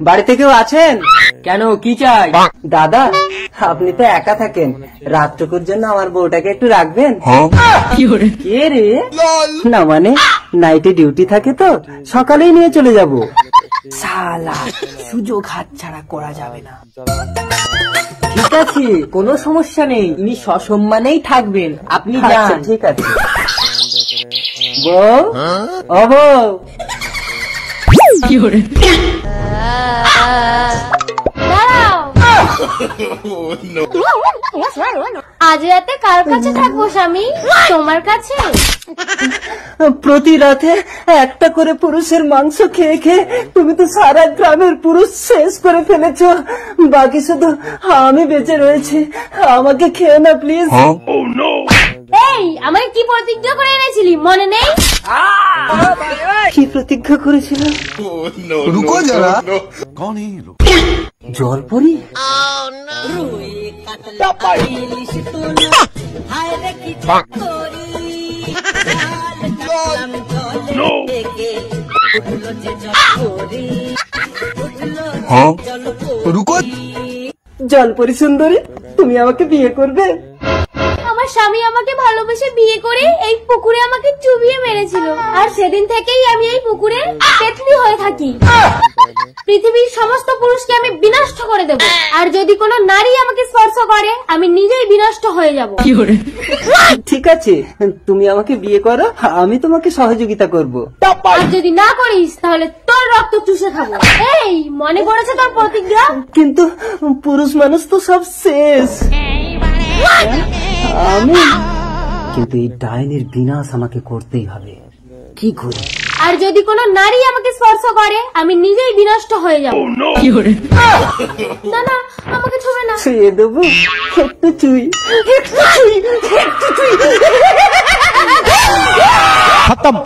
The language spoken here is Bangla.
বাড়িতে কেউ আছেন? কেন, কি চাই? দাদা, আপনি তো একা থাকেন, রাতটুকুর জন্য আমার বউটাকে একটু রাখবেন? কে রে? না মানে নাইটে ডিউটি থাকে তো, সকালেই নিয়ে চলে যাব। শালা, সুযোগ হাতছাড়া করা যাবে না। ঠিক আছে, কোনো সমস্যা নেই, ইনি সসম্মানেই থাকবেন, আপনি আচ্ছা, যান। ঠিক আছে। বউ, ও বউ। আজ রাতে কার কাছে থাকবো স্বামী? তোমার কাছে? প্রতি রাতে একটা করে পুরুষের মাংস খেয়ে খেয়ে তুমি তো সারা গ্রামের পুরুষ শেষ করে ফেলেছো, বাকি শুধু আমি বেঁচে রয়েছি, আমাকে খেয়ে না প্লিজ। এই, আমাকে কি প্রতিজ্ঞা করে এনেছিলি মনে নেই? কি প্রতিজ্ঞা করেছিলাম? रुको जरा। कौन है ये लोग? জলপরি? हाँ रुको। জলপরি সুন্দরী, তুমি আমাকে বিয়ে করবে? আমার স্বামী আমাকে ভালোবেসে বিয়ে করে এই পুকুরে আমাকে চুবিয়ে মেরেছিল, আর সেদিন থেকেই আমি এই পুকুরে পেতনি হয়ে থাকি। পৃথিবীর সমস্ত পুরুষকে আমি বিনষ্ট করে দেব, আর যদি কোনো নারী আমাকে স্পর্শ করে আমি নিজেই বিনষ্ট হয়ে যাব। ঠিক আছে, তুমি আমাকে বিয়ে করো, আমি তোমাকে সহযোগিতা করব। আর যদি না করিস তাহলে তোর রক্ত চুষে খাবো। এই, মনে পড়েছে তোর প্রতিজ্ঞা? কিন্তু পুরুষ মানুষ তো সব শেষ। আমি কিন্তু এই ডাইনির বিনাশ আমাকে করতেই হবে, কি করি? আর যদি কোনো নারী আমাকে স্পর্শ করে আমি নিজেই বিনষ্ট হয়ে যাব। না না, আমাকে ছুবে না। ছুঁয়ে দেবো, একটু চুই, একটু চুই, একটু চুই। खत्म।